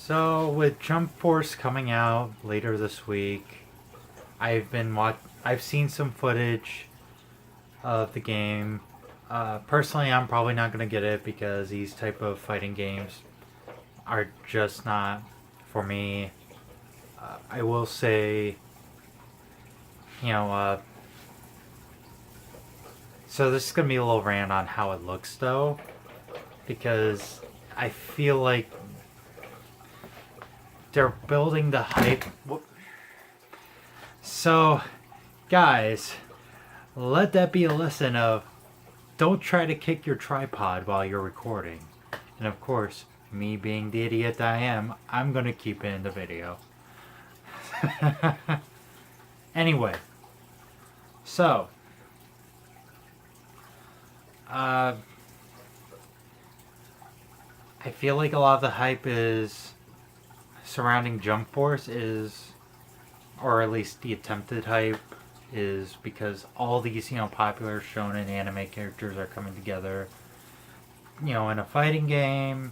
So with Jump Force coming out later this week, I've seen some footage of the game. Personally, I'm probably not gonna get it because these type of fighting games are just not for me. I will say, you know, so this is gonna be a little rant on how it looks though, because I feel like they're building the hype. So, guys, let that be a lesson of don't try to kick your tripod while you're recording. And of course, me being the idiot that I am, I'm gonna keep it in the video. Anyway, so, uh, I feel like a lot of the hype is surrounding Jump Force is, or at least the attempted hype, is because all these, popular shonen anime characters are coming together, in a fighting game.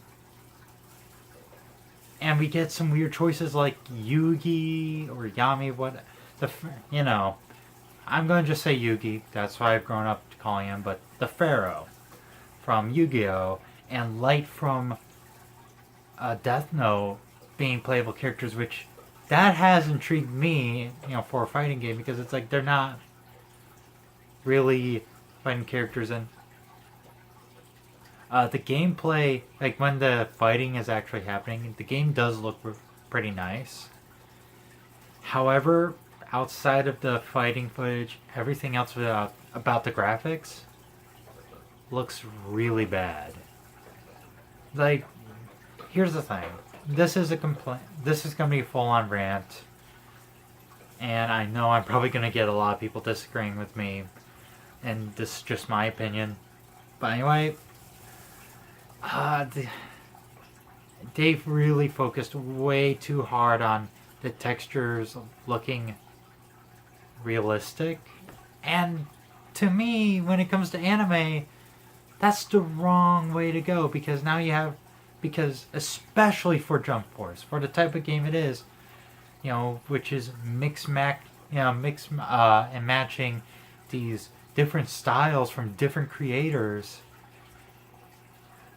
And we get some weird choices like Yugi or Yami, I'm going to just say Yugi, that's why I've grown up calling him, but the Pharaoh from Yu-Gi-Oh! And Light from Death Note being playable characters, which that has intrigued me, for a fighting game because it's like they're not really fighting characters, and the gameplay, like when the fighting is actually happening, the game does look pretty nice. However, outside of the fighting footage, everything else about the graphics looks really bad. Like, here's the thing. This is a complaint. This is going to be a full-on rant. And I know I'm probably going to get a lot of people disagreeing with me. And this is just my opinion. But anyway, they've really focused way too hard on the textures looking realistic. And to me, when it comes to anime, that's the wrong way to go, because now you have, because especially for Jump Force, for the type of game it is, which is mix and matching these different styles from different creators,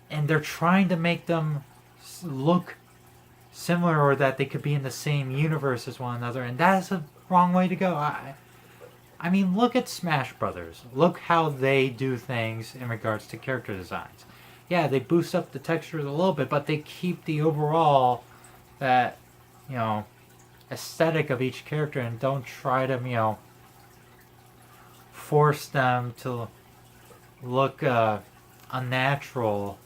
and they're trying to make them look similar or that they could be in the same universe as one another, and that is a wrong way to go. I mean, look at Smash Brothers. Look how they do things in regards to character designs. Yeah, they boost up the textures a little bit, but they keep the overall, that, aesthetic of each character, and don't try to, force them to look unnatural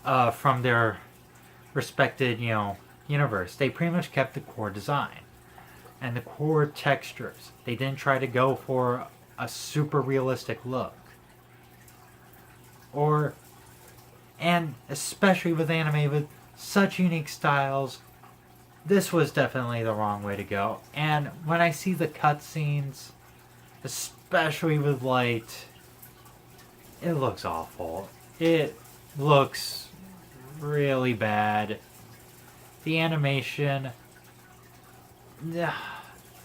from their respected, universe. They pretty much kept the core design and the core textures. They didn't try to go for a super realistic look. And especially with anime with such unique styles, this was definitely the wrong way to go. And when I see the cutscenes, especially with Light, it looks awful. It looks really bad. The animation,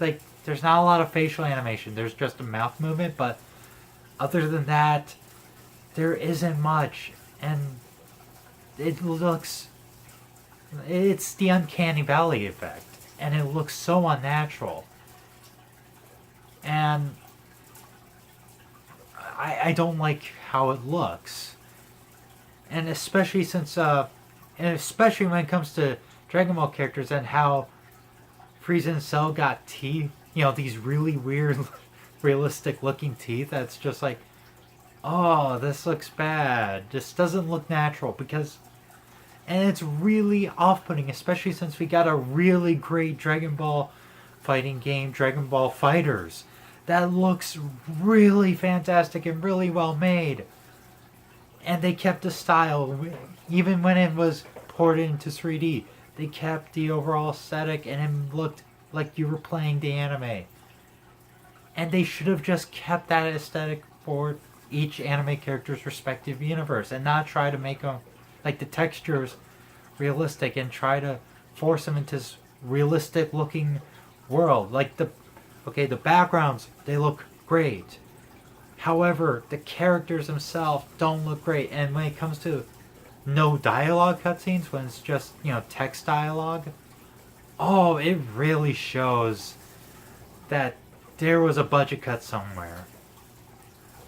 like, there's not a lot of facial animation. There's just a mouth movement, but other than that, there isn't much. And it's the uncanny valley effect, and it looks so unnatural. And I don't like how it looks. And especially especially when it comes to Dragon Ball characters and how Frieza and Cell got teeth, these really weird, realistic looking teeth. That's just like, oh, this looks bad. This doesn't look natural, and it's really off-putting, especially since we got a really great Dragon Ball fighting game, Dragon Ball Fighters, that looks really fantastic and really well made. And they kept the style, even when it was ported into 3D. They kept the overall aesthetic, and it looked like you were playing the anime. And they should have just kept that aesthetic for each anime character's respective universe, and not try to make them, like, the textures realistic and try to force them into this realistic looking world. Like the backgrounds, they look great. However, the characters themselves don't look great. And when it comes to no dialogue cutscenes, when it's just, text dialogue, oh, it really shows that there was a budget cut somewhere.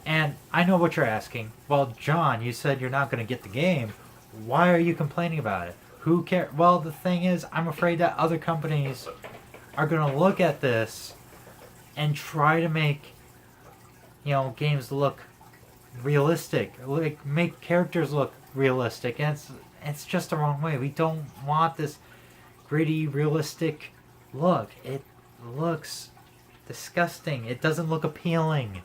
And I know what you're asking. Well, John, you said you're not going to get the game. Why are you complaining about it? Who cares? Well, the thing is, I'm afraid that other companies are going to look at this and try to make, games look realistic. Like, make characters look realistic. And it's just the wrong way. We don't want this gritty, realistic look. It looks disgusting. It doesn't look appealing.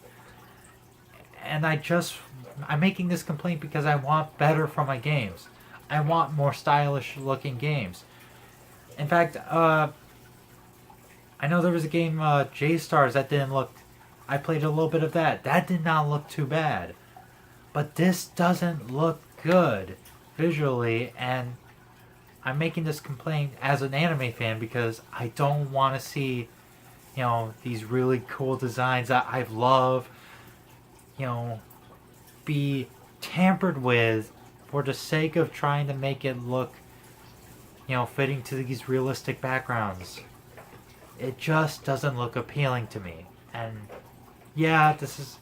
And I'm making this complaint because I want better from my games. I want more stylish looking games. In fact, I know there was a game, J-Stars, that didn't look... I played a little bit of that. That did not look too bad. But this doesn't look good visually, and I'm making this complaint as an anime fan because I don't want to see, these really cool designs that I love, be tampered with for the sake of trying to make it look, fitting to these realistic backgrounds. It just doesn't look appealing to me. And yeah, this is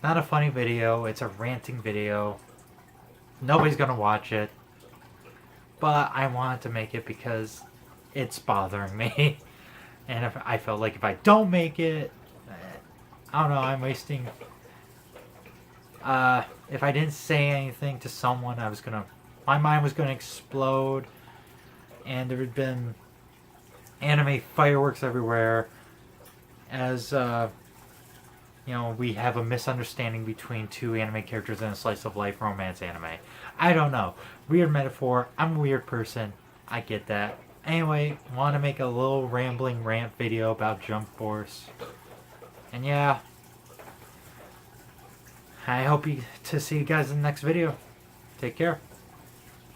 not a funny video, it's a ranting video. Nobody's gonna watch it. But I wanted to make it because it's bothering me. And I felt like if I don't make it, I don't know, I'm wasting... if I didn't say anything to someone, my mind was gonna explode, and there had been anime fireworks everywhere, as, we have a misunderstanding between two anime characters in a slice of life romance anime. I don't know. Weird metaphor. I'm a weird person. I get that. Anyway, want to make a little rambling rant video about Jump Force. And yeah, I hope to see you guys in the next video. Take care.